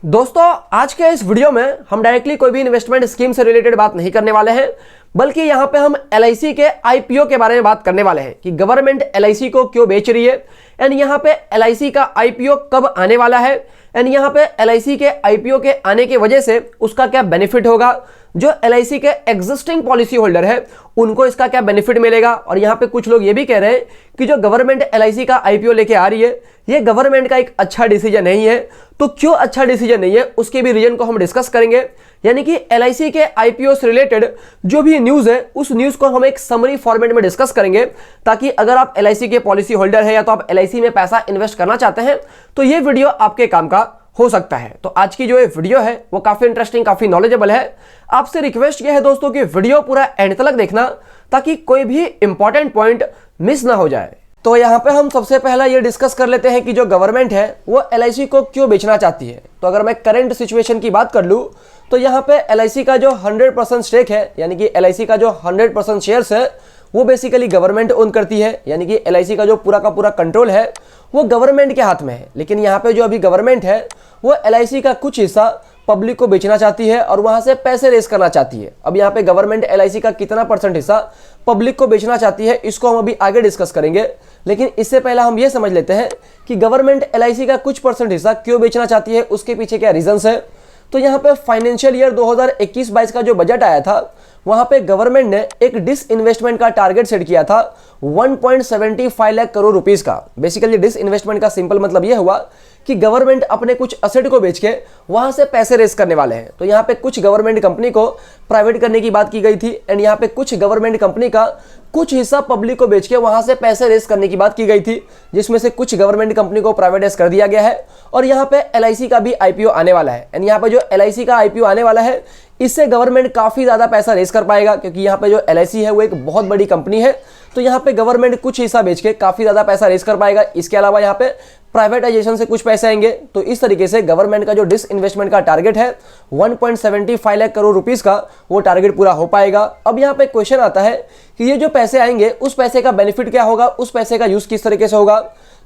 दोस्तों आज के इस वीडियो में हम डायरेक्टली कोई भी इन्वेस्टमेंट स्कीम से रिलेटेड बात नहीं करने वाले हैं, बल्कि यहां पे हम एलआईसी के आईपीओ के बारे में बात करने वाले हैं कि गवर्नमेंट एलआईसी को क्यों बेच रही है एंड यहां पे एलआईसी का आईपीओ कब आने वाला है एंड यहां पे एलआईसी के आईपीओ के आने की वजह से उसका क्या बेनिफिट होगा, जो एलआईसी के एग्जिस्टिंग पॉलिसी होल्डर है उनको इसका क्या बेनिफिट मिलेगा। और यहां पे कुछ लोग ये भी कह रहे हैं कि जो गवर्नमेंट एलआईसी का आईपीओ लेके आ रही है ये गवर्नमेंट का एक अच्छा डिसीजन नहीं है। तो क्यों अच्छा डिसीजन नहीं है उसके भी रीजन को हम डिस्कस करेंगे, यानी कि एलआईसी के आईपीओ से रिलेटेड जो भी न्यूज है उस न्यूज को हम एक समरी फॉर्मेट में डिस्कस करेंगे, ताकि अगर आप एलआईसी के पॉलिसी होल्डर है या तो आप एलआईसी में पैसा इन्वेस्ट करना चाहते हैं तो ये वीडियो आपके काम का हो सकता है। तो आज की जो ये वीडियो है वो काफी इंटरेस्टिंग, काफी नॉलेजेबल है। आपसे रिक्वेस्ट ये है दोस्तों कि वीडियो पूरा एंड तक देखना ताकि कोई भी इंपॉर्टेंट पॉइंट मिस ना हो जाए। तो यहाँ पे हम सबसे पहला ये डिस्कस कर लेते हैं कि जो गवर्नमेंट है वो एलआईसी को क्यों बेचना चाहती है। तो अगर मैं करंट सिचुएशन की बात कर लूँ तो यहाँ पे एलआईसी का जो 100% स्टेक है, यानी कि एलआईसी का जो 100% शेयर्स है वो बेसिकली गवर्नमेंट ओन करती है, यानी कि एलआईसी का जो पूरा का पूरा कंट्रोल है वो गवर्नमेंट के हाथ में है। लेकिन यहाँ पे जो अभी गवर्नमेंट है वो एलआईसी का कुछ हिस्सा पब्लिक को बेचना चाहती है और वहां से पैसे रेस करना चाहती है। अब यहाँ पे गवर्नमेंट एलआईसी का कितना परसेंट हिस्सा पब्लिक को बेचना चाहती है इसको हम अभी आगे डिस्कस करेंगे, लेकिन इससे पहले हम ये समझ लेते हैं कि गवर्नमेंट एलआईसी का कुछ परसेंट हिस्सा क्यों बेचना चाहती है, उसके पीछे क्या रीजंस है। तो यहाँ पे फाइनेंशियल ईयर 2021-22 का जो बजट आया था वहां पे गवर्नमेंट ने एक डिसइन्वेस्टमेंट का टारगेट सेट किया था 1.75 लाख करोड़ रुपीस का। बेसिकली डिसइन्वेस्टमेंट का सिंपल मतलब यह हुआ कि गवर्नमेंट अपने कुछ असेट को बेच के वहां से पैसे रेस करने वाले हैं। तो यहाँ पे कुछ गवर्नमेंट कंपनी को प्राइवेट करने की बात की गई थी एंड यहाँ पे कुछ गवर्नमेंट कंपनी का कुछ हिस्सा पब्लिक को बेच के वहां से पैसे रेस करने की बात की गई थी, जिसमें से कुछ गवर्नमेंट कंपनी को प्राइवेटाइज कर दिया गया है। और यहाँ पे एलआईसी का भी आईपीओ आने वाला है एंड यहाँ पे जो एलआईसी का आईपीओ आने वाला है इससे गवर्नमेंट काफी ज्यादा पैसा रेस कर पाएगा, क्योंकि यहाँ पे जो एलआईसी है वो एक बहुत बड़ी कंपनी है। तो यहाँ पे गवर्नमेंट कुछ हिस्सा बेच के काफी ज्यादा पैसा रेस कर पाएगा। इसके अलावा यहाँ पे प्राइवेटाइजेशन से कुछ पैसे आएंगे। तो इस तरीके से गवर्नमेंट का जो डिसइन्वेस्टमेंट का टारगेट है 1.75 लाख करोड़ रुपीस का वो टारगेट पूरा हो पाएगा। अब यहाँ पे क्वेश्चन आता है कि ये जो पैसे आएंगे उस पैसे का बेनिफिट क्या होगा, उस पैसे का यूज किस तरीके से होगा।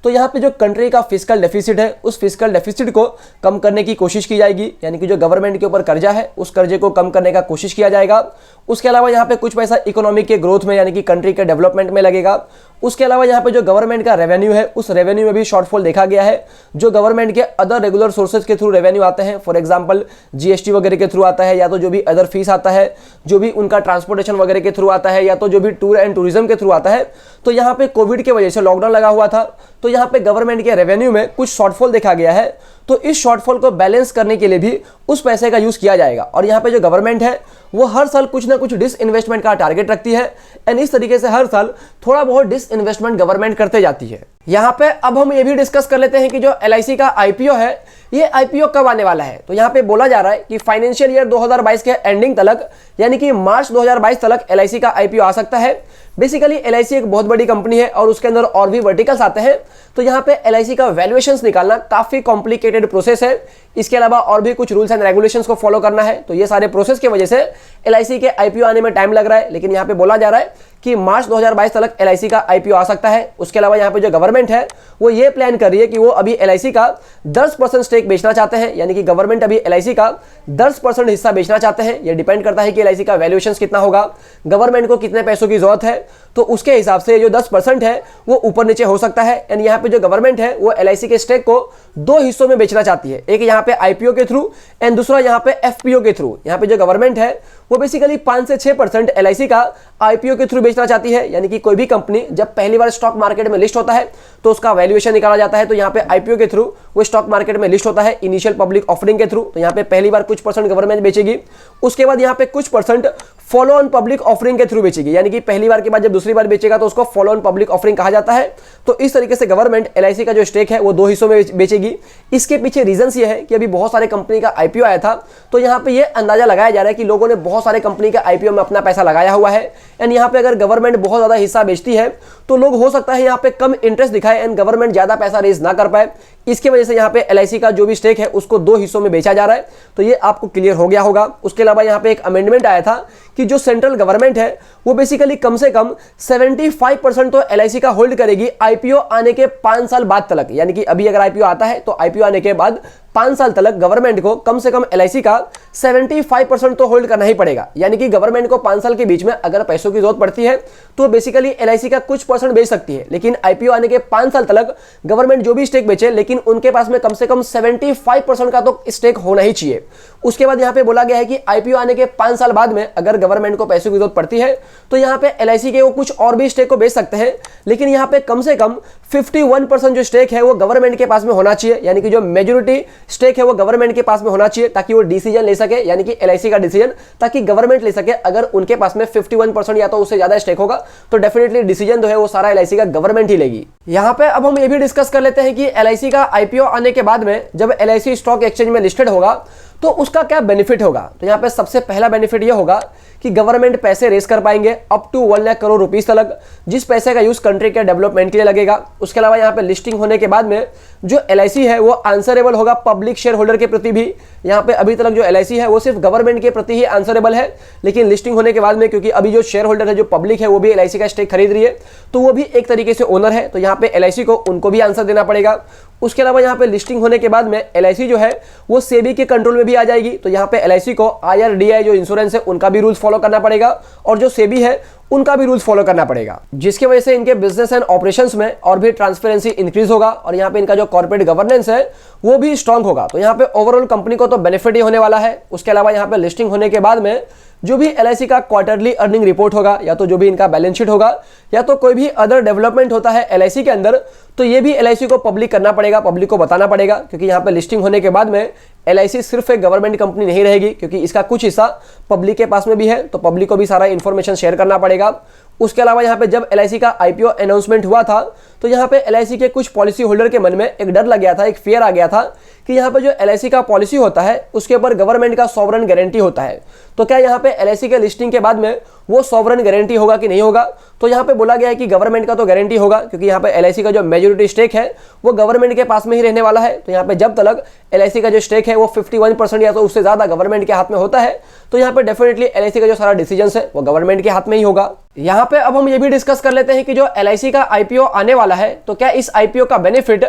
तो यहाँ पे जो कंट्री का फिस्कल डेफिसिट है उस फिस्कल डेफिसिट को कम करने की कोशिश की जाएगी, यानी कि जो गवर्नमेंट के ऊपर कर्जा है उस कर्जे को कम करने का कोशिश किया जाएगा। उसके अलावा यहाँ पे कुछ पैसा इकोनॉमी के ग्रोथ में यानी कि कंट्री के डेवलपमेंट में लगेगा। उसके अलावा यहाँ पे जो गवर्नमेंट का रेवेन्यू है उस रेवेन्यू में भी शॉर्टफॉल देखा गया है। जो गवर्नमेंट के अदर रेगुलर सोर्सेज के थ्रू रेवेन्यू आते हैं, फॉर एग्जांपल जीएसटी वगैरह के थ्रू आता है, या तो जो भी अदर फीस आता है, जो भी उनका ट्रांसपोर्टेशन वगैरह के थ्रू आता है, या तो जो भी टूर एंड टूरिज्म के थ्रू आता है। तो यहाँ पे कोविड की वजह से लॉकडाउन लगा हुआ था तो यहाँ पे गवर्नमेंट के रेवेन्यू में कुछ शॉर्टफॉल देखा गया है। तो इस शॉर्टफॉल को बैलेंस करने के लिए भी उस पैसे का यूज किया जाएगा। और यहाँ पे जो गवर्नमेंट है वो हर साल कुछ ना कुछ डिसइन्वेस्टमेंट का टारगेट रखती है एंड इस तरीके से हर साल थोड़ा बहुत डिसइन्वेस्टमेंट गवर्नमेंट करते जाती है। यहाँ पे अब हम ये भी डिस्कस कर लेते हैं कि जो एलआईसी का आईपीओ है ये आईपीओ कब आने वाला है। तो यहाँ पे बोला जा रहा है कि फाइनेंशियल ईयर 2022 के एंडिंग तक, यानी कि मार्च 2022 तक एलआईसी का आईपीओ आ सकता है। बेसिकली एलआईसी एक बहुत बड़ी कंपनी है और उसके अंदर और भी वर्टिकल्स आते हैं। तो यहाँ पे एलआईसी का वैल्यूएशंस निकालना काफी कॉम्प्लिकेटेड प्रोसेस है। इसके अलावा और भी कुछ रूल्स एंड रेगुलेशंस को फॉलो करना है। तो ये सारे प्रोसेस की वजह से एलआईसी के आईपीओ आने में टाइम लग रहा है, लेकिन यहाँ पे बोला जा रहा है कि मार्च 2022 तक एलआईसी का आईपीओ आ सकता है। उसके अलावा यहाँ पे जो गवर्नमेंट है वो ये प्लान कर रही है कि वो अभी एलआईसी का 10% स्टेक बेचना चाहते हैं, यानी कि गवर्नमेंट अभी एलआईसी का 10% हिस्सा बेचना चाहते हैं। ये डिपेंड करता है कि एलआईसी का वैल्यूएशन कितना होगा, गवर्नमेंट को कितने पैसों की जरूरत है, तो उसके हिसाब से जो 10% है वो ऊपर नीचे हो सकता है। एंड यहाँ पे जो गवर्नमेंट है वो एलआईसी के स्टेक को दो हिस्सों में बेचना चाहती है, एक यहाँ पे आईपीओ के थ्रू एंड दूसरा यहाँ पे एफपीओ के थ्रू। यहाँ पे जो गवर्नमेंट है वो बेसिकली 5 से 6% एलआईसी का आईपीओ के थ्रू बेचना चाहती है, यानी कि कोई भी कंपनी जब पहली बार स्टॉक मार्केट में लिस्ट होता है तो उसका वैल्यूएशन निकाला जाता है। तो यहाँ पे आईपीओ के थ्रू वो स्टॉक मार्केट में लिस्ट होता है इनिशियल पब्लिक ऑफरिंग के थ्रू। तो यहाँ पे पहली बार कुछ परसेंट गवर्नमेंट बेचेगी, उसके बाद यहाँ पे कुछ percent follow on public offering के थ्रू बेचेगी, यानी कि पहली बार के बाद जब दूसरी बार बेचेगा तो उसको फॉलो ऑन पब्लिक ऑफरिंग कहा जाता है। तो इस तरीके से गवर्नमेंट एलआईसी का जो स्टेक है वो दो हिस्सों में बेचेगी। इसके पीछे रीजंस ये है कि अभी बहुत सारे कंपनी का आईपीओ आया था, तो यहाँ पे ये अंदाजा लगाया जा रहा है कि लोगों ने बहुत सारे कंपनी के आईपीओ में अपना पैसा लगाया हुआ है एंड यहाँ पे अगर गवर्नमेंट बहुत ज्यादा हिस्सा बेचती है तो लोग हो सकता है यहाँ पे कम इंटरेस्ट दिखाए एंड गवर्नमेंट ज्यादा पैसा रेज ना कर पाए। इसकी वजह से यहाँ पे एलआईसी का जो भी स्टेक है उसको दो हिस्सों में बेचा जा रहा है। तो ये आपको क्लियर हो गया होगा। उसके अलावा यहाँ पे एक अमेंडमेंट आया था कि जो सेंट्रल गवर्नमेंट है वो बेसिकली कम से कम 75% तो LIC का होल्ड करेगी IPO आने के 5 साल बाद तक। यानी कि अभी अगर IPO आता है तो IPO आने के बाद 5 साल तक गवर्नमेंट को कम से कम LIC का 75% तो होल्ड करना ही पड़ेगा। यानी कि गवर्नमेंट को 5 साल के बीच में अगर पैसों की जरूरत पड़ती है तो बेसिकली LIC का कुछ परसेंट बेच सकती है, लेकिन IPO आने के 5 साल तक गवर्नमेंट जो भी स्टेक बेचे लेकिन उनके पास में कम से कम 75% का तो स्टेक होना ही चाहिए। उसके बाद यहाँ पे बोला गया है कि IPO आने के 5 साल बाद में अगर गवर्नमेंट को पैसों की जरूरत पड़ती है तो यहाँ पे LIC के वो कुछ और भी स्टेक को बेच सकते हैं, लेकिन यहाँ पे कम से कम 51% जो स्टेक है वो गवर्नमेंट के पास में होना चाहिए। यानी कि जो मेजोरिटी स्टेक है वो गवर्नमेंट के पास में होना चाहिए ताकि वो डिसीजन ले सके, यानी कि LIC का डिसीजन ताकि गवर्नमेंट ले सके। अगर उनके पास में 51% या तो उससे ज्यादा स्टेक होगा तो डेफिनेटली डिसीजन जो है वो सारा LIC का गवर्नमेंट ही लेगी। यहाँ पे अब हम ये भी डिस्कस कर लेते हैं कि LIC का IPO आने के बाद में जब LIC स्टॉक एक्सचेंज में लिस्टेड होगा तो उसका क्या बेनिफिट होगा। तो यहाँ पे सबसे पहला बेनिफिट ये होगा कि गवर्नमेंट पैसे रेस कर पाएंगे up to 1 lakh crore rupees तक, जिस पैसे का यूज कंट्री के डेवलपमेंट के लिए लगेगा। उसके अलावा यहाँ पे लिस्टिंग होने के बाद में जो LIC है वो आंसरेबल होगा पब्लिक शेयर होल्डर के प्रति भी। यहाँ पे अभी तक जो LIC है वो सिर्फ गवर्नमेंट के प्रति ही आंसरेबल है, लेकिन लिस्टिंग होने के बाद में क्योंकि अभी जो शेयर होल्डर है जो पब्लिक है वो भी LIC का स्टेक खरीद रही है तो वो भी एक तरीके से ओनर है, तो यहाँ पे LIC को उनको भी आंसर देना पड़ेगा। उसके अलावा यहाँ पे लिस्टिंग होने के बाद में LIC जो है वो सेबी के कंट्रोल में भी आ जाएगी, तो यहाँ पे LIC को IRDAI जो इंश्योरेंस है उनका भी रूल्स फॉलो करना पड़ेगा और जो सेबी है उनका भी रूल्स फॉलो करना पड़ेगा, जिसकी वजह से इनके बिजनेस एंड ऑपरेशंस में और भी ट्रांसपेरेंसी इंक्रीज होगा और यहाँ पे इनका जो कॉर्पोरेट गवर्नेंस है वो भी स्ट्रांग होगा। तो यहाँ पे ओवरऑल कंपनी को तो बेनिफिट ही होने वाला है। उसके अलावा यहाँ पे लिस्टिंग होने के बाद में जो भी LIC का क्वार्टरली अर्निंग रिपोर्ट होगा या तो जो भी इनका बैलेंस शीट होगा या तो कोई भी अदर डेवलपमेंट होता है LIC के अंदर तो ये भी LIC को पब्लिक करना पड़ेगा, पब्लिक को बताना पड़ेगा, क्योंकि यहाँ पे लिस्टिंग होने के बाद में LIC सिर्फ एक गवर्नमेंट कंपनी नहीं रहेगी क्योंकि इसका कुछ हिस्सा पब्लिक के पास में भी है, तो पब्लिक को भी सारा इन्फॉर्मेशन शेयर करना पड़ेगा। उसके अलावा यहाँ पे जब LIC का IPO अनाउंसमेंट हुआ था तो यहाँ पे LIC के कुछ पॉलिसी होल्डर के मन में एक डर लग गया था, एक फियर आ गया था कि यहाँ पे जो LIC का पॉलिसी होता है उसके ऊपर गवर्नमेंट का सॉवरन गारंटी होता है, तो क्या यहाँ पे LIC के लिस्टिंग के बाद में वो सॉवरन गारंटी होगा कि नहीं होगा। तो यहाँ पे बोला गया है कि गवर्नमेंट का तो गारंटी होगा क्योंकि यहाँ पे LIC का जो मेजोरिटी स्टेक है वो गवर्नमेंट के पास में ही रहने वाला है। तो यहाँ पे जब तक LIC का जो स्टेक है वो 51% या तो उससे ज्यादा गवर्नमेंट के हाथ में होता है तो यहाँ पे डेफिनेटली LIC का जो सारा डिसीजन है वो गवर्नमेंट के हाथ में ही होगा। यहाँ पे अब हम ये भी डिस्कस कर लेते हैं कि जो LIC का IPO आने वाला है तो क्या इस IPO का बेनिफिट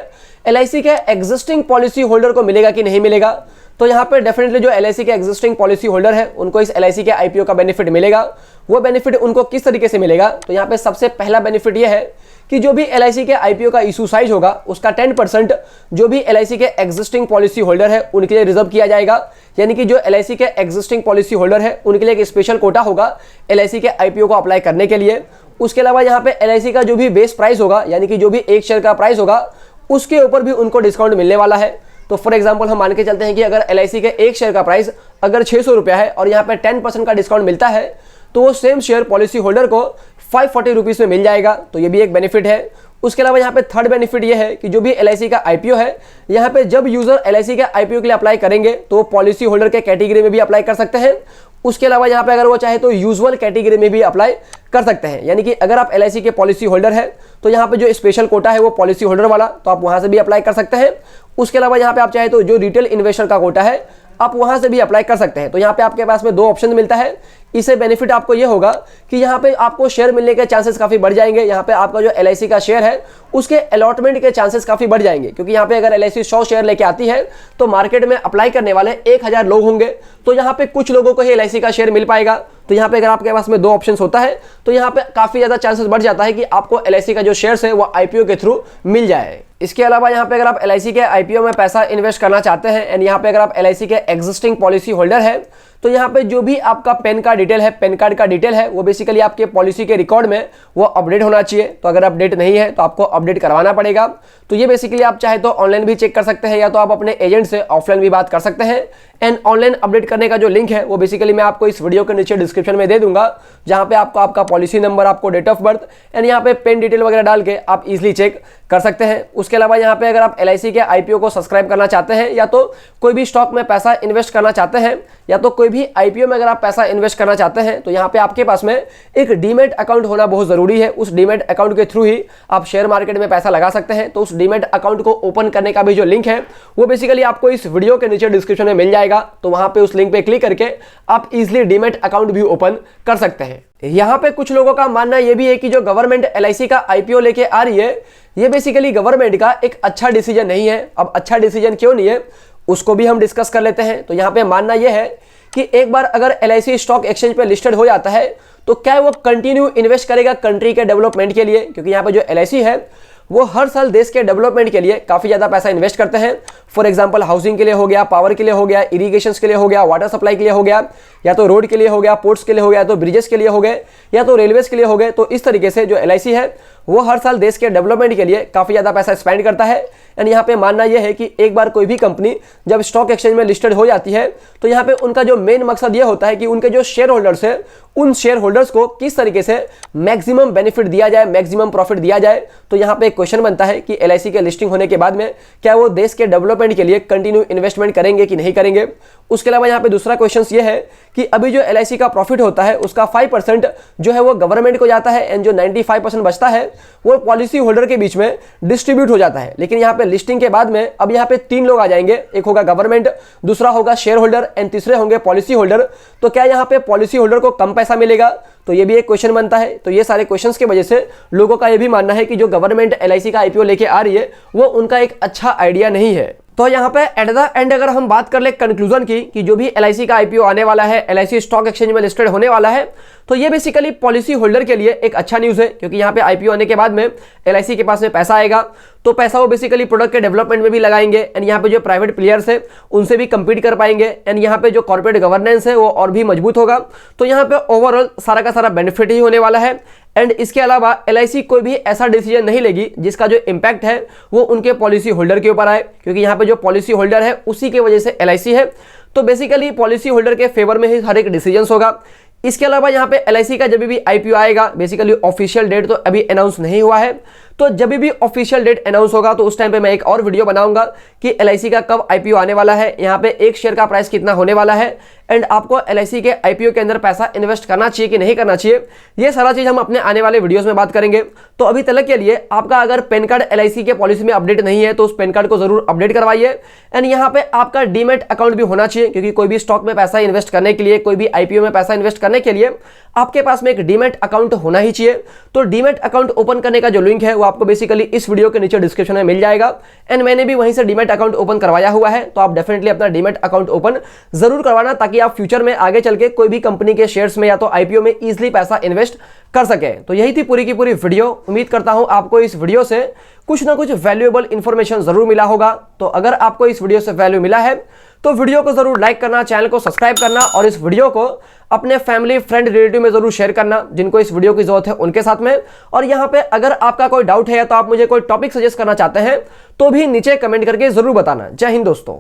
LIC के एग्जिस्टिंग पॉलिसी होल्डर को मिलेगा कि नहीं मिलेगा। तो यहाँ पे डेफिनेटली जो LIC के एग्जिस्टिंग पॉलिसी होल्डर है उनको इस LIC के IPO का बेनिफिट मिलेगा। वो बेनिफिट उनको किस तरीके से मिलेगा, तो यहाँ पे सबसे पहला बेनिफिट ये है कि जो भी LIC के IPO का इशू साइज होगा उसका 10% जो भी LIC के एग्जिस्टिंग पॉलिसी होल्डर है उनके लिए रिजर्व किया जाएगा। यानी कि जो LIC के एग्जिस्टिंग पॉलिसी होल्डर है उनके लिए एक स्पेशल कोटा होगा LIC के IPO को अप्लाई करने के लिए। उसके अलावा यहाँ पे LIC का जो भी बेस प्राइस होगा यानी कि जो भी एक शेयर का प्राइस होगा उसके ऊपर भी उनको डिस्काउंट मिलने वाला है। तो फॉर एग्जांपल हम मान के चलते हैं कि अगर LIC के एक शेयर का प्राइस अगर 600 रुपया है और यहाँ पे 10% का डिस्काउंट मिलता है तो वो सेम शेयर पॉलिसी होल्डर को 540 रुपीज़ में मिल जाएगा, तो ये भी एक बेनिफिट है। उसके अलावा यहाँ पे थर्ड बेनिफिट ये है कि जो भी LIC का IPO है यहाँ पे जब यूजर LIC के IPO के लिए अप्लाई करेंगे तो वो पॉलिसी होल्डर के कैटेगरी में भी अप्लाई कर सकते हैं। उसके अलावा यहाँ पे अगर वो चाहे तो यूजुअल कैटेगरी में भी अप्लाई कर सकते हैं। यानी कि अगर आप LIC के पॉलिसी होल्डर है तो यहाँ पे जो स्पेशल कोटा है वो पॉलिसी होल्डर वाला, तो आप वहां से भी अप्लाई कर सकते हैं। उसके अलावा यहाँ पे आप चाहे तो जो रिटेल इन्वेस्टर का कोटा है आप वहां से भी अप्लाई कर सकते हैं। तो यहाँ पे आपके पास में 2 ऑप्शन मिलता है। इससे बेनिफिट आपको ये होगा कि यहाँ पे आपको शेयर मिलने के चांसेस काफी बढ़ जाएंगे। यहाँ पे आपका जो LIC का शेयर है उसके अलॉटमेंट के चांसेस काफी बढ़ जाएंगे, क्योंकि यहाँ पे अगर LIC 100 शेयर लेके आती है तो मार्केट में अप्लाई करने वाले 1000 लोग होंगे, तो यहाँ पे कुछ लोगों को ही LIC का शेयर मिल पाएगा। तो यहाँ पे अगर आपके पास में 2 ऑप्शन होता है तो यहाँ पे काफी ज्यादा चांसेस बढ़ जाता है कि आपको LIC का जो शेयर है वो IPO के थ्रू मिल जाए। इसके अलावा यहाँ पे अगर आप LIC के IPO में पैसा इन्वेस्ट करना चाहते हैं एंड यहाँ पे अगर आप LIC के एग्जिस्टिंग पॉलिसी होल्डर है तो यहाँ पे जो भी आपका पैन कार्ड डिटेल है, पैन कार्ड का डिटेल है वो बेसिकली आपके पॉलिसी के रिकॉर्ड में वो अपडेट होना चाहिए। तो अगर अपडेट नहीं है तो आपको अपडेट करवाना पड़ेगा। तो ये बेसिकली आप चाहे तो ऑनलाइन भी चेक कर सकते हैं या तो आप अपने एजेंट से ऑफलाइन भी बात कर सकते हैं। एंड ऑनलाइन अपडेट करने का जो लिंक है वो बेसिकली मैं आपको इस वीडियो के नीचे डिस्क्रिप्शन में दे दूंगा, जहां पे आपको आपका पॉलिसी नंबर, आपको डेट ऑफ बर्थ एंड यहाँ पे पेन डिटेल वगैरह डाल के आप इजिली चेक कर सकते हैं। उसके अलावा यहाँ पे अगर आप LIC के IPO को सब्सक्राइब करना चाहते हैं या तो कोई भी स्टॉक में पैसा इन्वेस्ट करना चाहते हैं या तो कोई कोई भी आईपीओ में अगर आप पैसा इन्वेस्ट करना चाहते हैं तो यहाँ पे आपके पास में एक डीमैट अकाउंट होना बहुत जरूरी है। उस डीमैट अकाउंट के थ्रू ही आप शेयर मार्केट में पैसा लगा सकते हैं। तो उस डीमैट अकाउंट को ओपन करने का भी जो लिंक है वो बेसिकली आपको इस वीडियो के नीचे डिस्क्रिप्शन में मिल जाएगा। तो वहां पे उस लिंक पे क्लिक करके आप इजीली डीमैट अकाउंट भी ओपन कर सकते हैं। यहाँ पे कुछ लोगों का मानना यह भी है कि जो गवर्नमेंट एलआईसी का आईपीओ लेके आ रही है ये बेसिकली गवर्नमेंट का एक अच्छा डिसीजन नहीं है। अब अच्छा डिसीजन क्यों नहीं है उसको भी हम डिस्कस कर लेते हैं। तो यहाँ पे मानना यह है कि एक बार अगर एलआईसी स्टॉक एक्सचेंज पे लिस्टेड हो जाता है तो क्या वो कंटिन्यू इन्वेस्ट करेगा कंट्री के डेवलपमेंट के लिए, क्योंकि यहाँ पे जो एलआईसी है वो हर साल देश के डेवलपमेंट के लिए काफी ज्यादा पैसा इन्वेस्ट करते हैं। फॉर एग्जांपल हाउसिंग के लिए हो गया, पावर के लिए हो गया, इरिगेशन के लिए हो गया, वाटर सप्लाई के लिए हो गया, या तो रोड के लिए हो गया, पोर्ट्स के लिए हो गया, तो ब्रिजेस के लिए हो गए, या तो रेलवेज के लिए हो गए। तो इस तरीके से जो एलआईसी है वो हर साल देश के डेवलपमेंट के लिए काफी ज्यादा पैसा स्पेंड करता है। एंड यहाँ पे मानना यह है कि एक बार कोई भी कंपनी जब स्टॉक एक्सचेंज में लिस्टेड हो जाती है तो यहाँ पे उनका जो मेन मकसद यह होता है कि उनके जो शेयर होल्डर्स है उन शेयर होल्डर्स को किस तरीके से मैक्सिमम बेनिफिट दिया जाए, मैक्सिमम प्रॉफिट दिया जाए। तो यहाँ पे एक क्वेश्चन बनता है कि एलआईसी के लिस्टिंग होने के बाद में क्या वो देश के डेवलपमेंट के लिए कंटिन्यू इन्वेस्टमेंट करेंगे कि नहीं करेंगे। उसके अलावा यहाँ पे दूसरा क्वेश्चन ये है कि अभी जो एलआईसी का प्रॉफिट होता है उसका 5% जो है वो गवर्नमेंट को जाता है एंड जो 95% बचता है वो पॉलिसी होल्डर के बीच में डिस्ट्रीब्यूट हो जाता है। लेकिन यहाँ पे लिस्टिंग के बाद में अब यहाँ पे 3 लोग आ जाएंगे, एक होगा गवर्नमेंट, दूसरा होगा शेयर होल्डर एंड तीसरे होंगे पॉलिसी होल्डर। तो क्या यहाँ पे पॉलिसी होल्डर को कम पैसा मिलेगा, तो ये भी एक क्वेश्चन बनता है। तो ये सारे क्वेश्चंस की वजह से लोगों का ये भी मानना है कि जो गवर्नमेंट एलआईसी का आईपीओ लेके आ रही है वो उनका एक अच्छा आइडिया नहीं है। तो यहाँ पे एट द एंड अगर हम बात कर ले कंक्लूजन की कि जो भी एलआईसी का आईपीओ आने वाला है, एलआईसी स्टॉक एक्सचेंज में लिस्टेड होने वाला है, तो ये बेसिकली पॉलिसी होल्डर के लिए एक अच्छा न्यूज़ है, क्योंकि यहाँ पे आईपीओ आने के बाद में एलआईसी के पास में पैसा आएगा तो पैसा वो बेसिकली प्रोडक्ट के डेवलपमेंट में भी लगाएंगे एंड यहाँ पे जो प्राइवेट प्लेयर्स है उनसे भी compete कर पाएंगे एंड यहाँ पे जो कॉर्पोरेट गवर्नेंस है वो और भी मजबूत होगा। तो यहाँ पे ओवरऑल सारा का सारा बेनिफिट ही होने वाला है। एंड इसके अलावा एलआईसी कोई भी ऐसा डिसीजन नहीं लेगी जिसका जो इम्पैक्ट है वो उनके पॉलिसी होल्डर के ऊपर आए, क्योंकि यहाँ पे जो पॉलिसी होल्डर है उसी की वजह से एलआईसी है। तो बेसिकली पॉलिसी होल्डर के फेवर में ही हर एक डिसीजन होगा। इसके अलावा यहाँ पे एलआईसी का जब भी आईपीओ आएगा, बेसिकली ऑफिशियल डेट तो अभी अनाउंस नहीं हुआ है, तो जब भी ऑफिशियल डेट अनाउंस होगा तो उस टाइम पे मैं एक और वीडियो बनाऊंगा कि एलआईसी का कब आईपीओ आने वाला है, यहाँ पे एक शेयर का प्राइस कितना होने वाला है एंड आपको एलआईसी के आईपीओ के अंदर पैसा इन्वेस्ट करना चाहिए कि नहीं करना चाहिए। ये सारा चीज हम अपने आने वाले वीडियोस में बात करेंगे। तो अभी तक के लिए आपका अगर पैन कार्ड एलआईसी के पॉलिसी में अपडेट नहीं है तो उस पैन कार्ड को जरूर अपडेट करवाइए एंड यहाँ पे आपका डीमैट अकाउंट भी होना चाहिए, क्योंकि कोई भी स्टॉक में पैसा इन्वेस्ट करने के लिए, कोई भी आईपीओ में पैसा इन्वेस्ट करने के लिए आपके पास में एक डीमैट अकाउंट होना ही चाहिए। तो डीमैट अकाउंट ओपन करने का जो लिंक है वो आपको बेसिकली इस वीडियो के नीचे डिस्क्रिप्शन में मिल जाएगा एंड मैंने भी वहीं से डीमैट अकाउंट ओपन करवाया हुआ है। तो आप डेफिनेटली अपना डीमैट अकाउंट ओपन जरूर करवाना, ताकि आप फ्यूचर में आगे चल के कोई भी कंपनी के शेयर्स में या तो आईपीओ में इजीली पैसा इन्वेस्ट कर सके। तो यही थी पूरी की पूरी वीडियो। उम्मीद करता हूं आपको इस वीडियो से कुछ ना कुछ वैल्यूएबल इंफॉर्मेशन जरूर मिला होगा। तो अगर आपको इस वीडियो से वैल्यू मिला है तो वीडियो को जरूर लाइक करना, चैनल को सब्सक्राइब करना और इस वीडियो को अपने फैमिली, फ्रेंड, रिलेटिव में जरूर शेयर करना जिनको इस वीडियो की जरूरत है उनके साथ में। और यहाँ पे अगर आपका कोई डाउट है या तो आप मुझे कोई टॉपिक सजेस्ट करना चाहते हैं तो भी नीचे कमेंट करके जरूर बताना। जय हिंद दोस्तों।